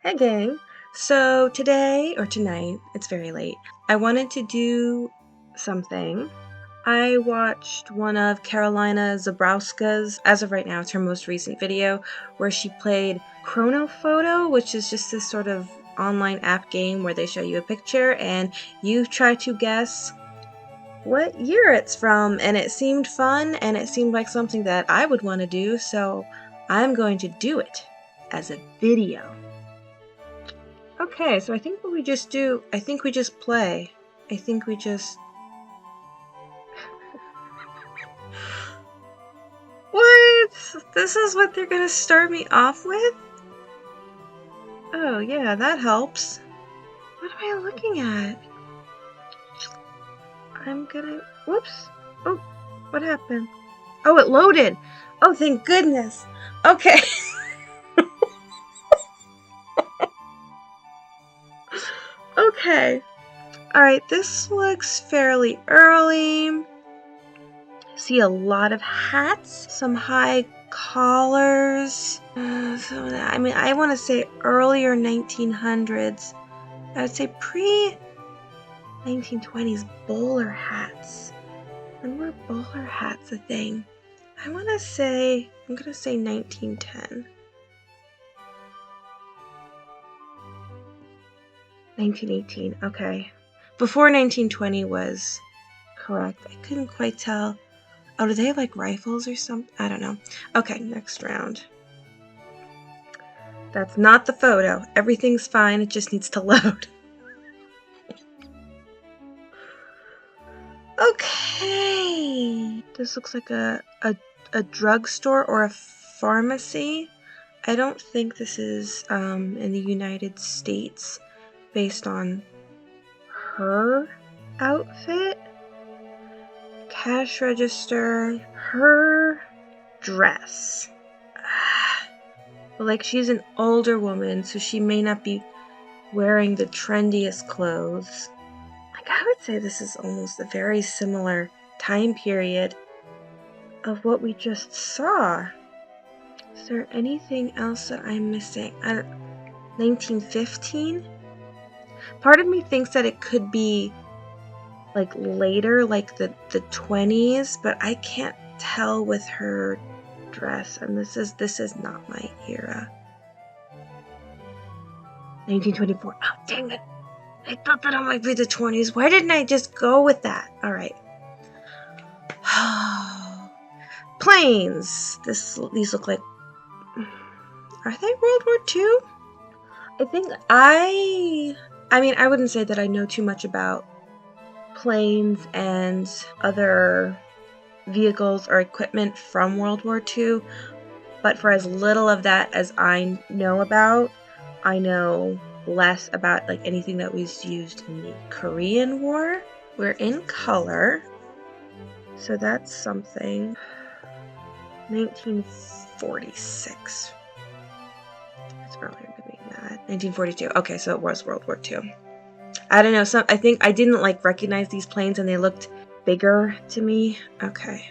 Hey gang! So today, or tonight, it's very late, I wanted to do something. I watched one of Carolina Zabrowska's, as of right now, it's her most recent video, where she played Chronophoto, which is just this sort of online app game where they show you a picture and you try to guess what year it's from, and it seemed fun and it seemed like something that I would want to do, so I'm going to do it as a video. Okay, so I think what we just do, I think we just play. I think we just... What? This is what they're gonna start me off with? Oh yeah, that helps. What am I looking at? I'm gonna... Whoops. Oh, what happened? Oh, it loaded! Oh, thank goodness! Okay. Okay. Alright, this looks fairly early. See a lot of hats, some high collars. I mean, I want to say earlier 1900s. I would say pre-1920s bowler hats. When were bowler hats a thing? I'm gonna say 1910. 1918, okay. Before 1920 was correct. I couldn't quite tell. Oh, do they have like rifles or something? I don't know. Okay, next round. That's not the photo. Everything's fine. It just needs to load. Okay. This looks like a drugstore or a pharmacy. I don't think this is in the United States based on her outfit. Cash register. Her dress. Like, she's an older woman, so she may not be wearing the trendiest clothes. Like, I would say this is almost a very similar time period of what we just saw. Is there anything else that I'm missing? 1915? Part of me thinks that it could be like later, like the 20s, but I can't tell with her dress, and this is not my era. 1924. Oh, dang it. I thought that it might be the 20s. Why didn't I just go with that? All right. Planes. These look like... Are they World War II? I think I mean, I wouldn't say that I know too much about planes and other vehicles or equipment from World War II, but for as little of that as I know about, I know less about like anything that was used in the Korean War. We're in color, so that's something. 1946. That's earlier than that. 1942. Okay, so it was World War II. I don't know. I think I didn't like recognize these planes, and they looked bigger to me. Okay.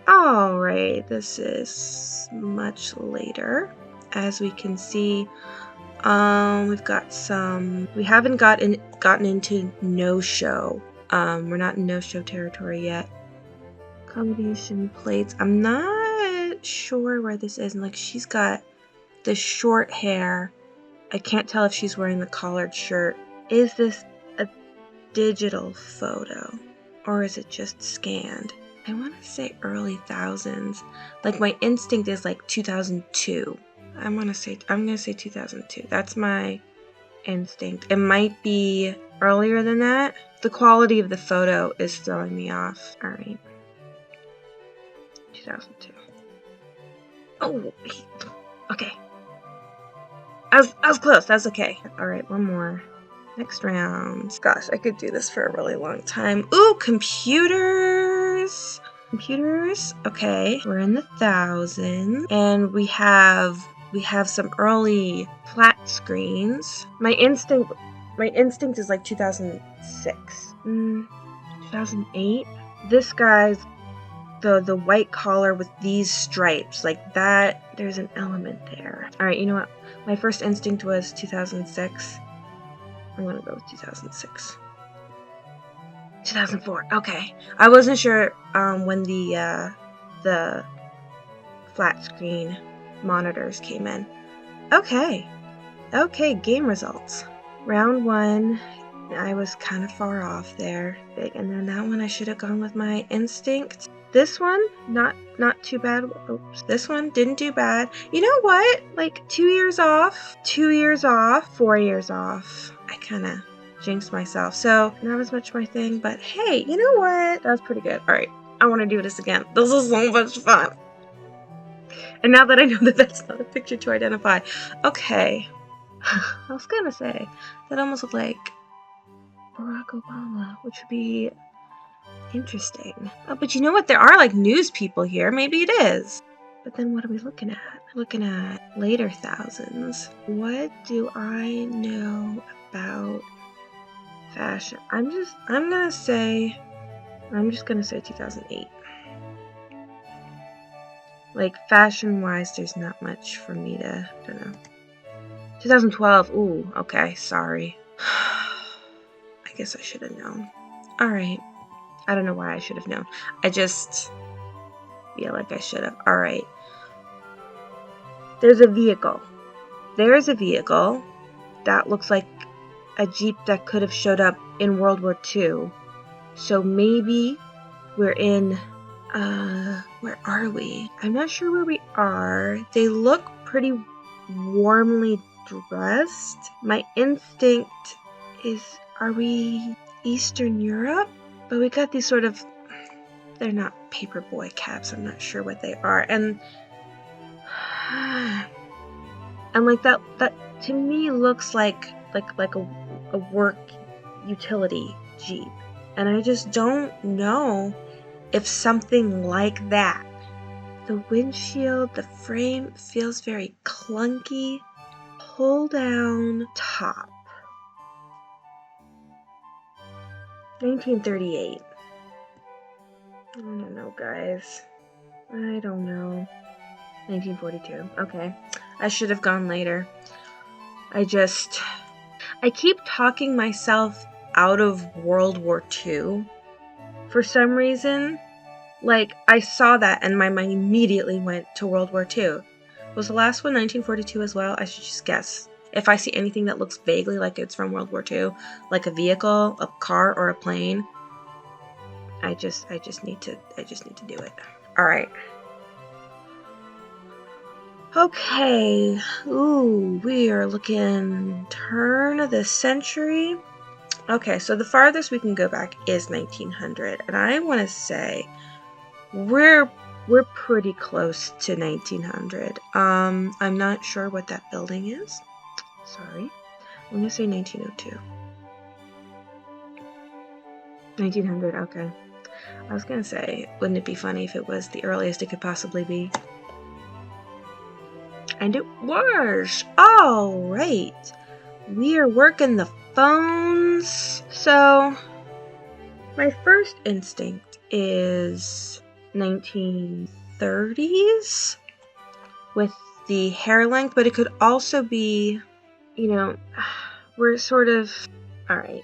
All right. This is much later, as we can see. We've got some. We haven't gotten into no-show. We're not in no-show territory yet. Combination plates. I'm not sure where this is. And like, she's got the short hair. I can't tell if she's wearing the collared shirt. Is this a digital photo, or is it just scanned? I want to say early thousands. Like, my instinct is like 2002. I'm gonna say 2002. That's my instinct. It might be earlier than that. The quality of the photo is throwing me off. All right. 2002. Oh, okay. I was close. That's okay. All right, one more. Next round. Gosh, I could do this for a really long time. Ooh, computers. Computers. Okay, we're in the thousands, and we have some early flat screens. My instinct is like 2006. 2008. This guy's the white collar with these stripes, like that. There's an element there. All right, you know what? My first instinct was 2006. I'm gonna go with 2006. 2004. Okay. I wasn't sure when the flat screen monitors came in. Okay. Okay, game results. Round 1, I was kind of far off there. And then that one I should have gone with my instinct. This one, not too bad. Oops. This one didn't do bad. You know what? Like 2 years off, 4 years off. I kind of jinxed myself. So not as much my thing, but hey, you know what? That was pretty good. All right, I want to do this again. This is so much fun. And now that I know that that's not a picture to identify. Okay. I was gonna say, that almost looked like Barack Obama, which would be interesting. Oh, but you know what? There are like news people here. Maybe it is. But then what are we looking at? We're looking at later thousands. What do I know about fashion? I'm just gonna say 2008. Like fashion wise, there's not much for me to, I don't know. 2012. Ooh, okay, sorry. I guess I should have known. Alright. I don't know why I should have known. I just feel like I should have. Alright. There's a vehicle. There's a vehicle that looks like a Jeep that could have showed up in World War II. So maybe we're in, where are we? I'm not sure where we are. They look pretty warmly dressed. My instinct is, are we Eastern Europe? But we got these sort of, they're not paperboy caps. I'm not sure what they are. And like that to me looks like a work utility Jeep. And I just don't know if something like that. The windshield, the frame feels very clunky. Pull down top. 1938. I don't know, guys. I don't know. 1942. Okay. I should have gone later. I keep talking myself out of World War II. For some reason, like, I saw that and my mind immediately went to World War II. Was the last one 1942 as well? I should just guess. If I see anything that looks vaguely like it's from World War II, like a vehicle, a car, or a plane, I just need to do it. All right. Okay. Ooh, we are looking turn of the century. Okay, so the farthest we can go back is 1900, and I want to say we're pretty close to 1900. I'm not sure what that building is. Sorry. I'm gonna say 1902. 1900, okay. I was gonna say, wouldn't it be funny if it was the earliest it could possibly be? And it was! Alright! We are working the phones. So, my first instinct is 1930s with the hair length, but it could also be, you know, we're sort of, alright,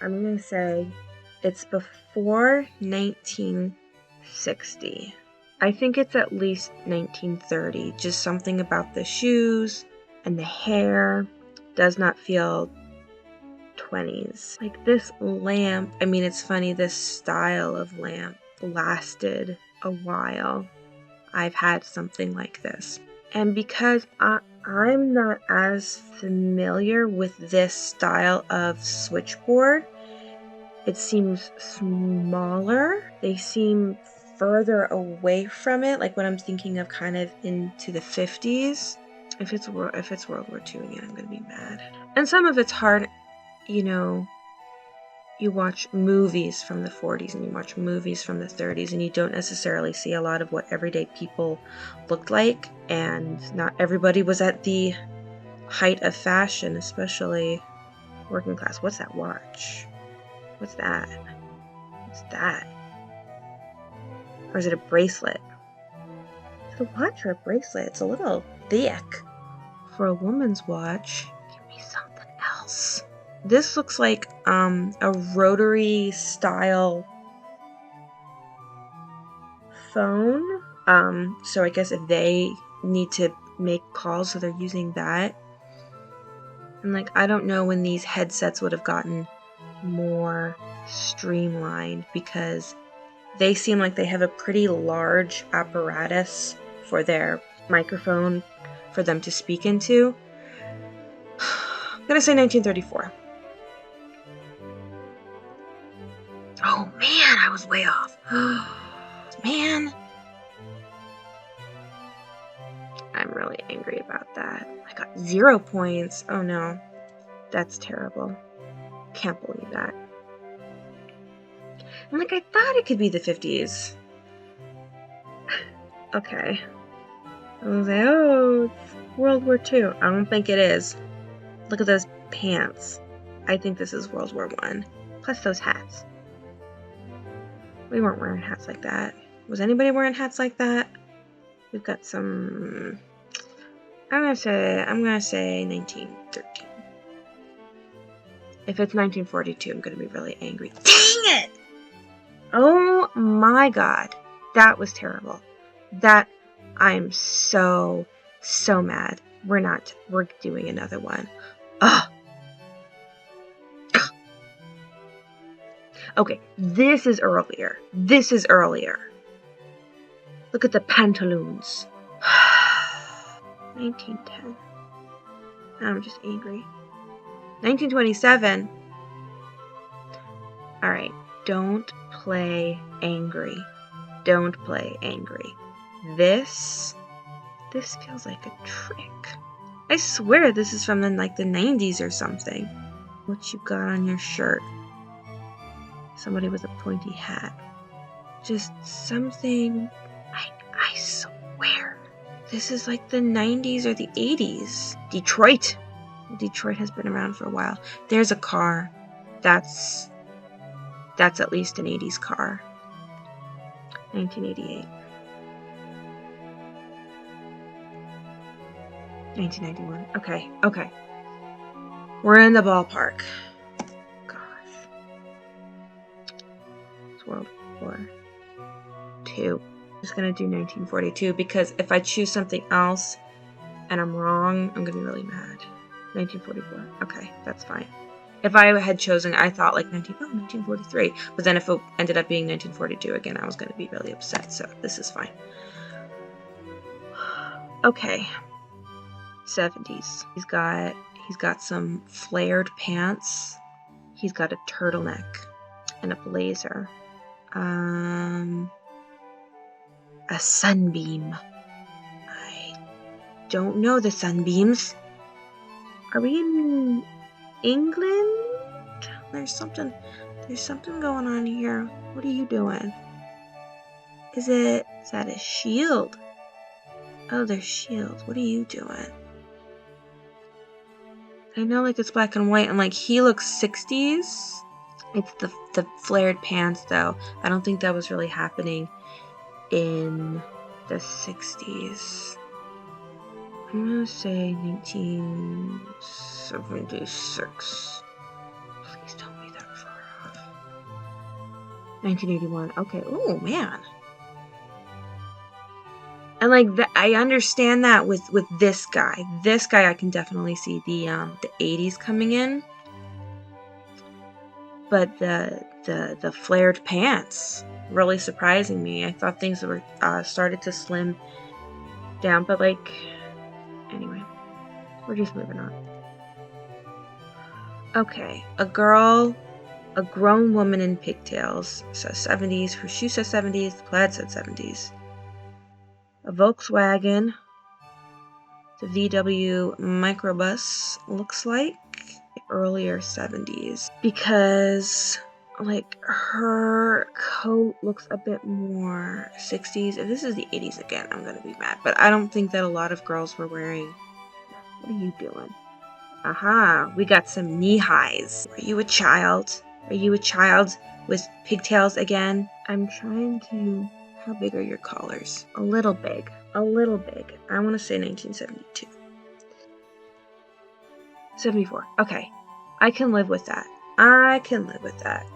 I'm gonna say it's before 1960. I think it's at least 1930. Just something about the shoes and the hair does not feel 20s. Like this lamp, I mean, it's funny, this style of lamp lasted a while. I've had something like this. And because I'm not as familiar with this style of switchboard, it seems smaller. They seem further away from it, like when I'm thinking of kind of into the 50s. If it's World War II again, I'm gonna be mad. And some of it's hard, you know, you watch movies from the 40s and you watch movies from the 30s and you don't necessarily see a lot of what everyday people looked like, and not everybody was at the height of fashion, especially working class. What's that watch? What's that? What's that? Or is it a bracelet? Is it a watch or a bracelet? It's a little thick. for a woman's watch. Give me something else. This looks like a rotary style phone. So I guess if they need to make calls, so they're using that. And like, I don't know when these headsets would have gotten more streamlined, because they seem like they have a pretty large apparatus for their microphone for them to speak into. I'm gonna say 1934. Oh man, I was way off. Man. I'm really angry about that. I got 0 points. Oh no. That's terrible. Can't believe that. I'm like, I thought it could be the 50s. Okay. I was like, oh, it's World War II. I don't think it is. Look at those pants. I think this is World War I. Plus those hats. We weren't wearing hats like that. Was anybody wearing hats like that? We've got some... I'm gonna say 1913. If it's 1942, I'm gonna be really angry. Dang it! Oh my god. That was terrible. I'm so mad. We're doing another one. Ugh. Okay, this is earlier. Look at the pantaloons. 1910. I'm just angry. 1927. Alright, don't play angry. This feels like a trick. I swear this is from the 90s or something. What you got on your shirt? Somebody with a pointy hat. Just something. I swear. This is like the 90s or the 80s. Detroit has been around for a while. There's a car. That's at least an 80s car. 1988. 1991. Okay. We're in the ballpark. Gosh. It's World War II. I'm just gonna do 1942, because if I choose something else and I'm wrong, I'm gonna be really mad. 1944. Okay, that's fine. If I had chosen, I thought like 1943, but then if it ended up being 1942 again, I was gonna be really upset. So this is fine. Okay. 70s. He's got some flared pants. He's got a turtleneck and a blazer. A sunbeam. I don't know the sunbeams. Are we in England? There's something going on here. What are you doing? Is that a shield? Oh, there's shields. What are you doing? I know, like, it's black and white, and like he looks 60s. It's the flared pants though. I don't think that was really happening in the 60s. I'm gonna say 1976. Please don't be that far off. 1981. Okay. Oh man. And like I understand that with this guy. This guy, I can definitely see the 80s coming in. But the flared pants really surprising me. I thought things were started to slim down, but like, anyway, we're just moving on. Okay, a grown woman in pigtails says 70s. Her shoe says 70s. The plaid said 70s. A Volkswagen, the VW microbus looks like earlier 70s, because like her coat looks a bit more 60s. If this is the 80s again, I'm gonna be mad, but I don't think that a lot of girls were wearing. What are you doing? Aha, we got some knee highs. Are you a child with pigtails again? I'm trying to. How big are your collars? A little big. I want to say 1972. 74. Okay. I can live with that. I can live with that.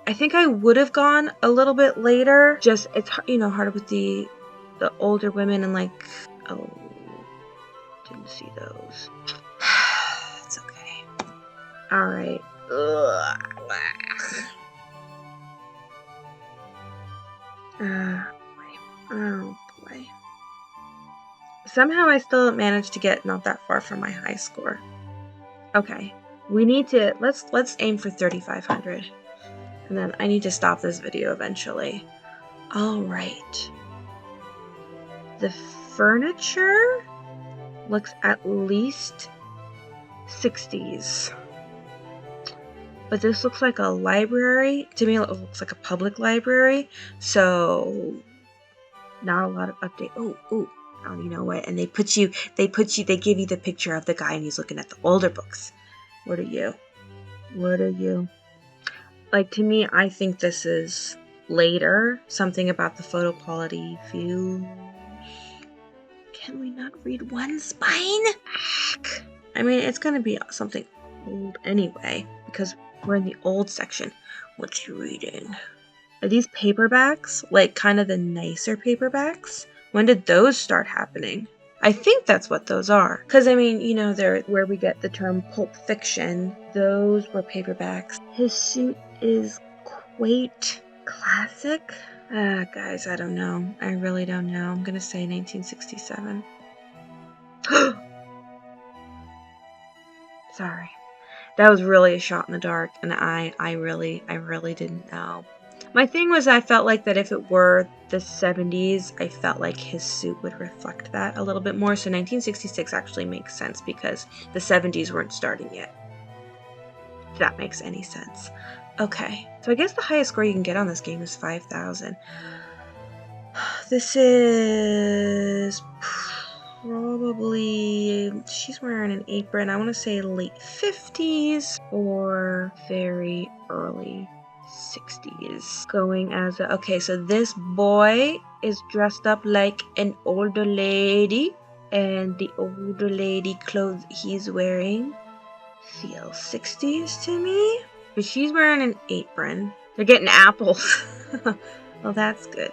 I think I would have gone a little bit later. Just, it's, you know, harder with the older women and like, oh, didn't see those. It's okay. All right. Oh boy. Somehow I still managed to get not that far from my high score. Okay. We need to, let's aim for 3,500. And then I need to stop this video eventually. All right. The furniture looks at least 60s. But this looks like a library. To me, it looks like a public library. So, not a lot of update. Oh, you know what? And they give you the picture of the guy and he's looking at the older books. What are you? Like, to me, I think this is later. Something about the photo quality feels... Can we not read one spine? I mean, it's gonna be something old anyway, because we're in the old section. What you reading? Are these paperbacks? Like, kind of the nicer paperbacks? When did those start happening? I think that's what those are. Because, I mean, you know, they're where we get the term Pulp Fiction. Those were paperbacks. His suit is quite classic. Guys, I don't know. I really don't know. I'm gonna say 1967. Sorry. That was really a shot in the dark, and I really didn't know. My thing was, I felt like that if it were the 70s, I felt like his suit would reflect that a little bit more. So 1966 actually makes sense because the 70s weren't starting yet. If that makes any sense. Okay, so I guess the highest score you can get on this game is 5,000. This is probably, she's wearing an apron. I want to say late 50s or very early 60s. Going as a, okay, so this boy is dressed up like an older lady, and the older lady clothes he's wearing feel 60s to me. But she's wearing an apron. They're getting apples. Well, that's good.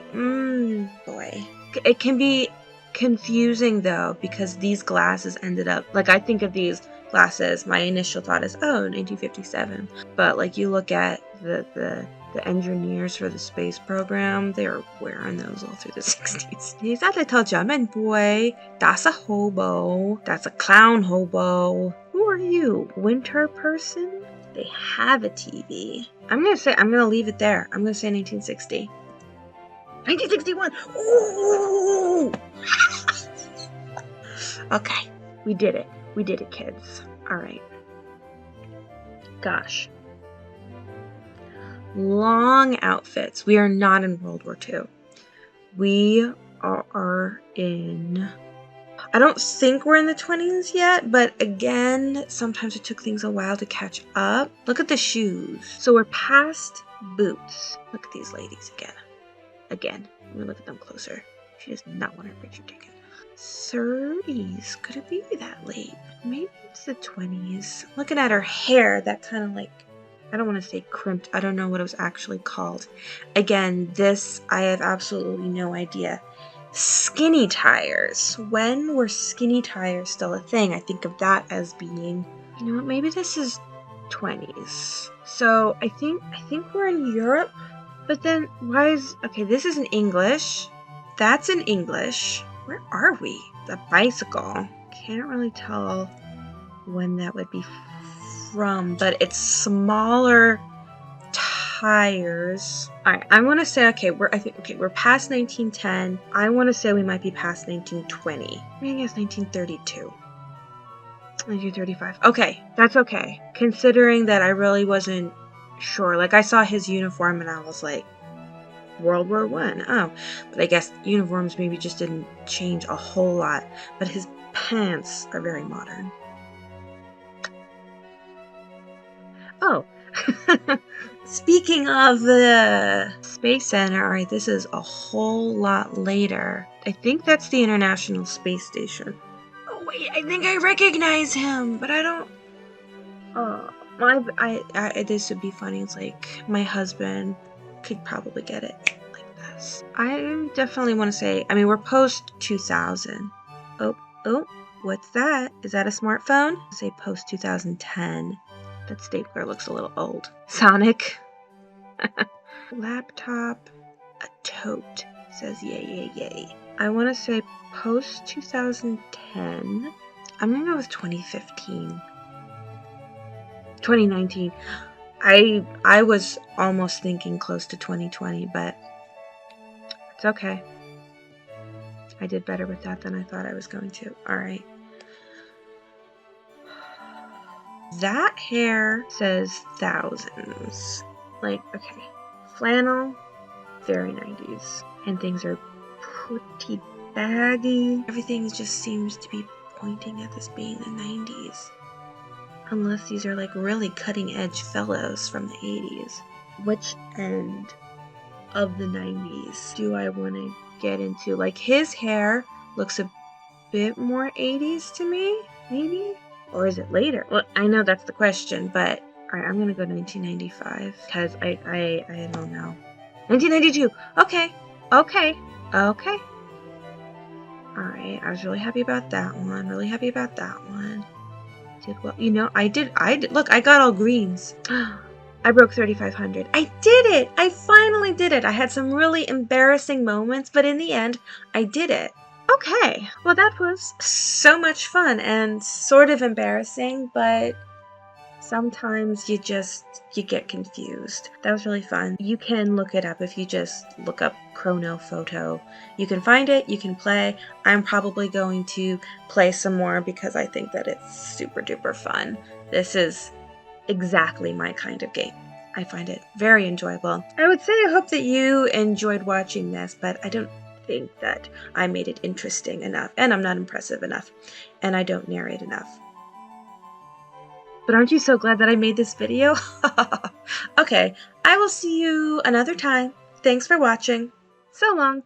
Boy. It can be confusing though, because these glasses ended up, like, I think of these glasses, my initial thought is, oh, 1957. But like, you look at the engineers for the space program, they were wearing those all through the 60s. He's that little German boy. That's a hobo. That's a clown hobo. Who are you? Winter person? They have a TV. I'm gonna leave it there. I'm gonna say 1960. 1961! Ooh! Okay, we did it. We did it, kids. Alright. Gosh. Long outfits. We are not in World War II. We are in... I don't think we're in the 20s yet, but again, sometimes it took things a while to catch up. Look at the shoes. So we're past boots. Look at these ladies again. Let me look at them closer. She does not want her picture taken. 30s. Could it be that late? Maybe it's the 20s. Looking at her hair, that kind of like, I don't want to say crimped. I don't know what it was actually called. Again, this, I have absolutely no idea. Skinny tires. When were skinny tires still a thing? I think of that as being, you know what, maybe this is 20s. So I think we're in Europe, but then why is, okay, this is in English. That's in English. Where are we? The bicycle. Can't really tell when that would be from, but it's smaller tires. Alright, I want to say, okay, we're past 1910. I want to say we might be past 1920. I mean, I guess 1932. 1935. Okay, that's okay. Considering that I really wasn't sure. Like, I saw his uniform and I was like, World War I. Oh, but I guess uniforms maybe just didn't change a whole lot. But his pants are very modern. Oh, speaking of the Space Center, alright, this is a whole lot later. I think that's the International Space Station. Oh wait, I think I recognize him, but I don't... Oh, this would be funny. It's like my husband could probably get it like this. I definitely want to say, I mean, we're post 2000. Oh, what's that? Is that a smartphone? Say post 2010. That stapler looks a little old. Sonic. Laptop. A tote. Says yay. I want to say post 2010. I'm gonna go with 2015. 2019. I was almost thinking close to 2020, but it's okay. I did better with that than I thought I was going to. Alright. That hair says thousands. Like, okay. Flannel, very 90s. And things are pretty baggy. Everything just seems to be pointing at this being the 90s. Unless these are like really cutting edge fellows from the 80s. Which end of the 90s do I want to get into? Like, his hair looks a bit more 80s to me, maybe? Or is it later? Well, I know that's the question, but alright, I'm gonna go 1995 because I don't know. 1992. Okay. Alright, I was really happy about that one. Did well, you know, I did, look, I got all greens. I broke 3,500. I did it! I finally did it! I had some really embarrassing moments, but in the end, I did it. Okay, well that was so much fun and sort of embarrassing, but sometimes you get confused. That was really fun. You can look it up if you just look up Chronophoto. You can find it, you can play. I'm probably going to play some more because I think that it's super duper fun. This is exactly my kind of game. I find it very enjoyable. I would say I hope that you enjoyed watching this, but I don't think that I made it interesting enough, and I'm not impressive enough, and I don't narrate enough. But aren't you so glad that I made this video? Okay, I will see you another time. Thanks for watching. So long.